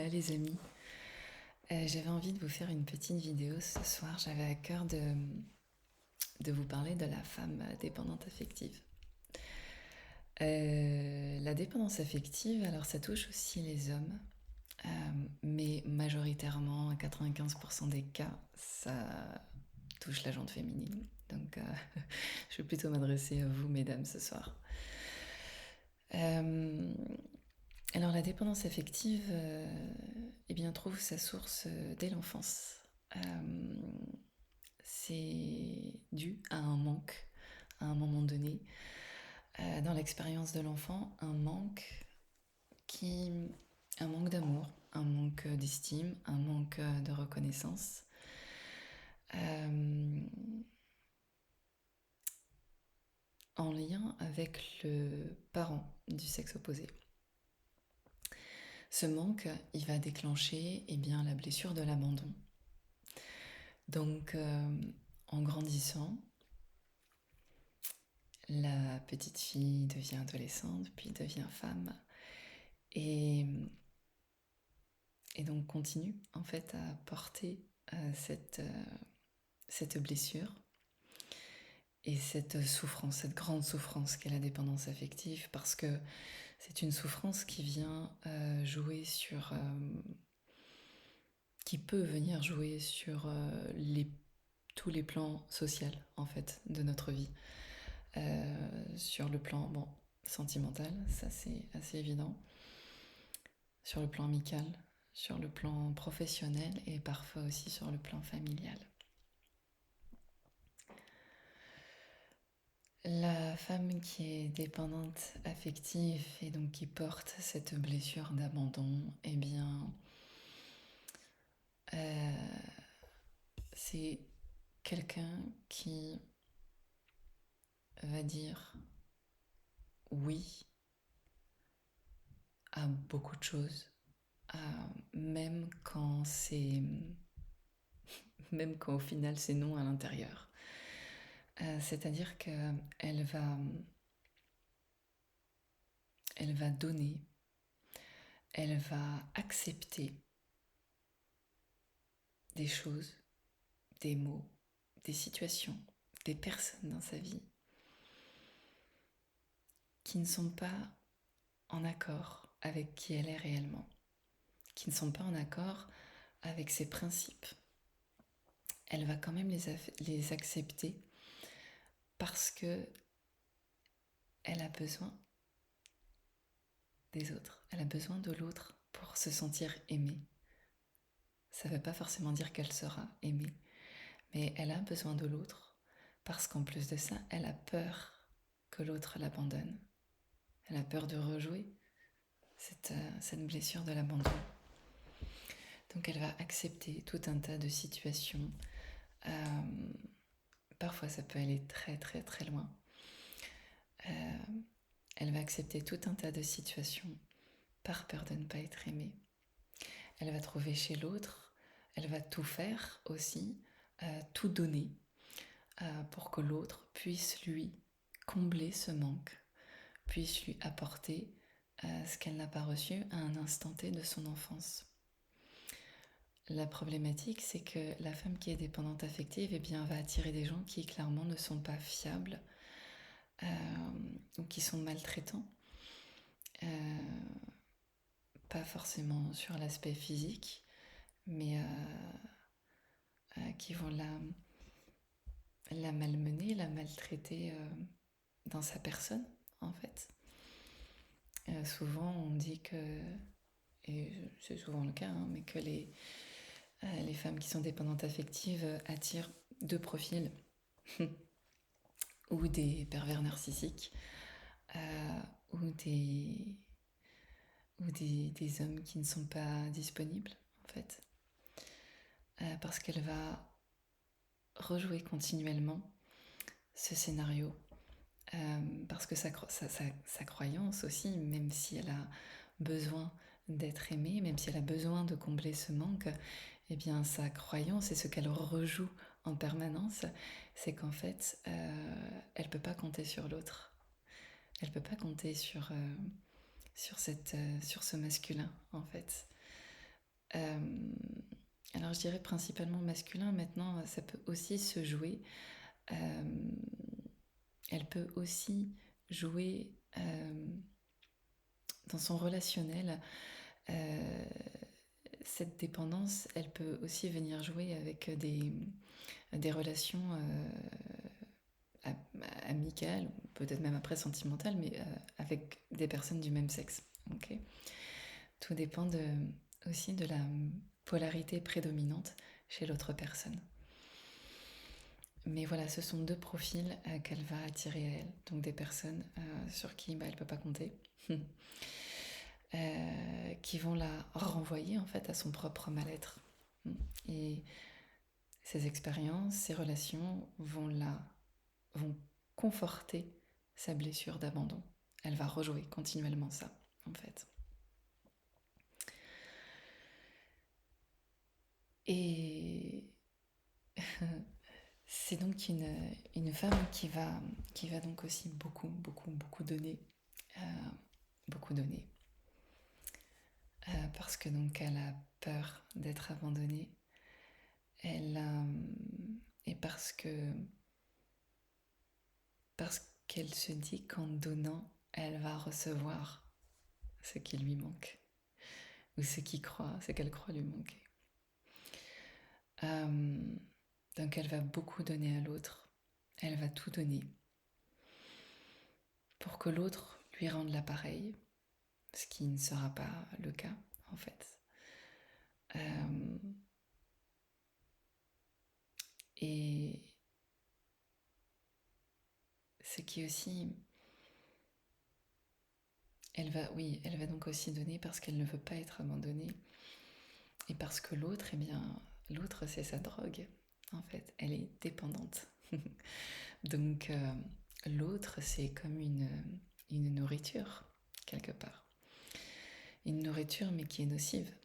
Voilà les amis. J'avais envie de vous faire une petite vidéo ce soir. J'avais à cœur de vous parler de la femme dépendante affective. La dépendance affective, alors ça touche aussi les hommes, euh, mais majoritairement, à 95% des cas, ça touche la jante féminine. Donc je vais plutôt m'adresser à vous, mesdames, ce soir. Euh, alors la dépendance affective, eh bien, trouve sa source dès l'enfance. Euh, c'est dû à un manque à un moment donné dans l'expérience de l'enfant, qui, un manque d'amour, un manque d'estime, un manque de reconnaissance. euh, En lien avec le parent du sexe opposé. Ce manque, il va déclencher la blessure de l'abandon. Donc, en grandissant, la petite fille devient adolescente, puis devient femme, et, et donc continue en fait à porter cette blessure et cette souffrance, cette grande souffrance qu'est la dépendance affective, parce que c'est une souffrance qui vient jouer sur, qui peut venir jouer sur tous les plans sociaux en fait de notre vie. Sur le plan sentimental, ça c'est assez évident, sur le plan amical, sur le plan professionnel et parfois aussi sur le plan familial. La femme qui est dépendante affective et donc qui porte cette blessure d'abandon, eh bien, c'est quelqu'un qui va dire oui à beaucoup de choses, même quand c'est, même quand au final c'est non à l'intérieur. C'est-à-dire qu'elle va, elle va donner, elle va accepter des choses, des mots, des situations, des personnes dans sa vie qui ne sont pas en accord avec qui elle est réellement, qui ne sont pas en accord avec ses principes. Elle va quand même les accepter parce que elle a besoin des autres, elle a besoin de l'autre pour se sentir aimée. Ça ne veut pas forcément dire qu'elle sera aimée, mais elle a besoin de l'autre parce qu'en plus de ça, elle a peur que l'autre l'abandonne. Elle a peur de rejouer cette blessure de l'abandon. Donc elle va accepter tout un tas de situations. Euh, Parfois ça peut aller très très très loin. Elle va accepter tout un tas de situations par peur de ne pas être aimée. Elle va trouver chez l'autre, elle va tout faire aussi, tout donner pour que l'autre puisse lui combler ce manque, puisse lui apporter ce qu'elle n'a pas reçu à un instant T de son enfance. La problématique, c'est que la femme qui est dépendante affective va attirer des gens qui clairement ne sont pas fiables ou qui sont maltraitants. Pas forcément sur l'aspect physique, mais qui vont la malmener, la maltraiter dans sa personne, en fait. Souvent, on dit que, et c'est souvent le cas, mais que les femmes qui sont dépendantes affectives attirent deux profils, ou des pervers narcissiques, euh, ou, des, des hommes qui ne sont pas disponibles, en fait. Parce qu'elle va rejouer continuellement ce scénario. Parce que sa croyance aussi, même si elle a besoin d'être aimée, même si elle a besoin de combler ce manque, eh bien sa croyance et ce qu'elle rejoue en permanence, c'est qu'en fait, elle ne peut pas compter sur l'autre. Elle ne peut pas compter sur ce masculin, en fait. Euh, alors je dirais principalement masculin, maintenant ça peut aussi se jouer. Euh, Elle peut aussi jouer dans son relationnel. Euh, cette dépendance, elle peut aussi venir jouer avec des relations amicales, peut-être même après sentimentales, mais avec des personnes du même sexe. Okay, tout dépend aussi de la polarité prédominante chez l'autre personne. Mais voilà, ce sont deux profils qu'elle va attirer à elle. Donc des personnes sur qui elle ne peut pas compter. Qui vont la renvoyer en fait à son propre mal-être. Et ces expériences, ces relations vont conforter sa blessure d'abandon. Elle va rejouer continuellement ça, en fait. Et c'est donc une femme qui va donc aussi beaucoup, beaucoup, beaucoup donner. Euh, beaucoup donner. Parce que donc elle a peur d'être abandonnée. Elle et parce qu'elle se dit qu'en donnant, elle va recevoir ce qui lui manque ou ce qu'elle croit lui manquer. Euh, donc elle va beaucoup donner à l'autre. Elle va tout donner pour que l'autre lui rende l'appareil, ce qui ne sera pas le cas en fait. Euh, et ce qui aussi, elle va donc aussi donner parce qu'elle ne veut pas être abandonnée et parce que l'autre, eh bien, l'autre c'est sa drogue en fait. Elle est dépendante. Donc l'autre c'est comme une nourriture quelque part. Une nourriture mais qui est nocive.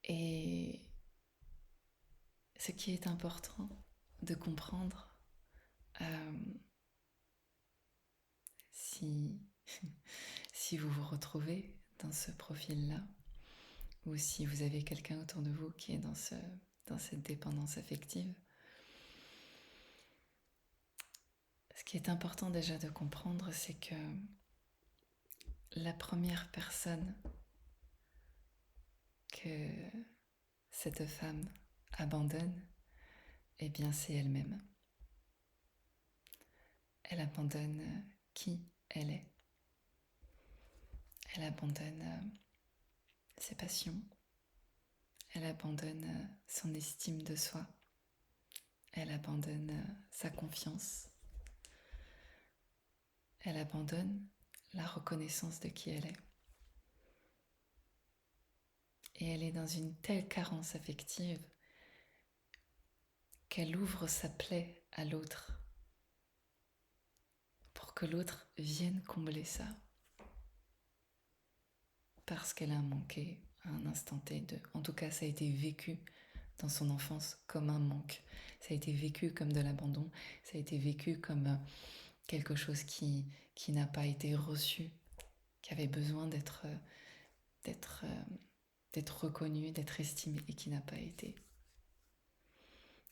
Et ce qui est important de comprendre, euh, si, si vous vous retrouvez dans ce profil-là, ou si vous avez quelqu'un autour de vous qui est dans cette dépendance affective, ce qui est important déjà de comprendre, c'est que la première personne que cette femme abandonne, eh bien c'est elle-même. Elle abandonne qui elle est. Elle abandonne ses passions. Elle abandonne son estime de soi. Elle abandonne sa confiance. Elle abandonne la reconnaissance de qui elle est. Et elle est dans une telle carence affective qu'elle ouvre sa plaie à l'autre pour que l'autre vienne combler ça. Parce qu'elle a manqué à un instant T de... En tout cas, ça a été vécu dans son enfance comme un manque. Ça a été vécu comme de l'abandon. Ça a été vécu comme quelque chose qui n'a pas été reçu, qui avait besoin d'être reconnu, d'être estimé et qui n'a pas été.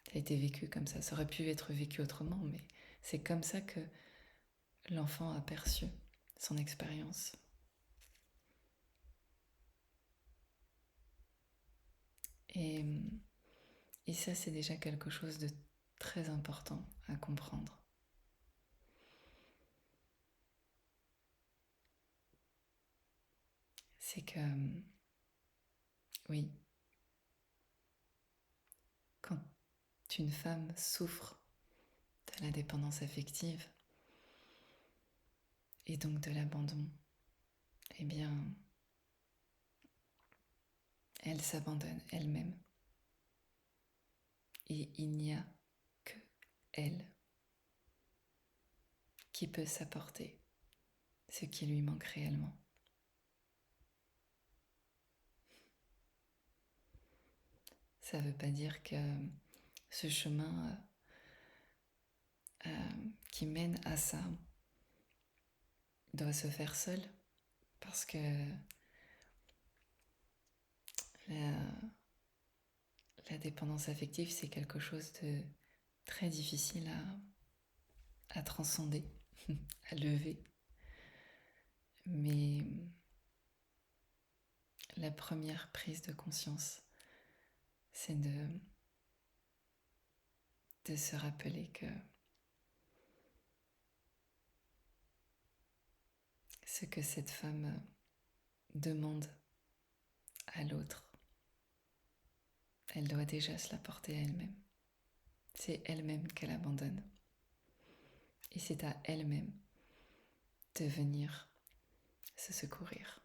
Ça a été vécu comme ça. Ça aurait pu être vécu autrement, mais c'est comme ça que l'enfant a perçu son expérience. Et, et ça, c'est déjà quelque chose de très important à comprendre. C'est que, oui, quand une femme souffre de la dépendance affective et donc de l'abandon, eh bien, elle s'abandonne elle-même. Et il n'y a que elle qui peut s'apporter ce qui lui manque réellement. Ça ne veut pas dire que ce chemin qui mène à ça doit se faire seul, parce que La dépendance affective, c'est quelque chose de très difficile à transcender, à lever. Mais la première prise de conscience, c'est de se rappeler que ce que cette femme demande à l'autre, elle doit déjà se l'apporter à elle-même. C'est elle-même qu'elle abandonne. Et c'est à elle-même de venir se secourir.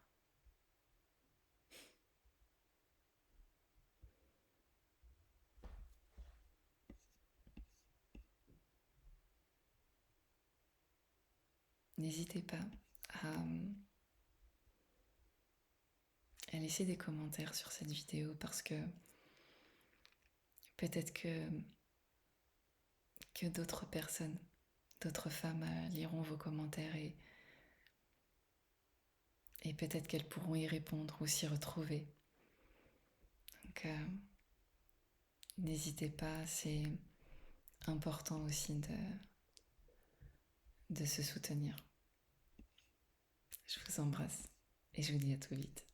N'hésitez pas à laisser des commentaires sur cette vidéo parce que peut-être que d'autres personnes, d'autres femmes liront vos commentaires et peut-être qu'elles pourront y répondre ou s'y retrouver. Donc n'hésitez pas, c'est important aussi de se soutenir. Je vous embrasse et je vous dis à tout vite.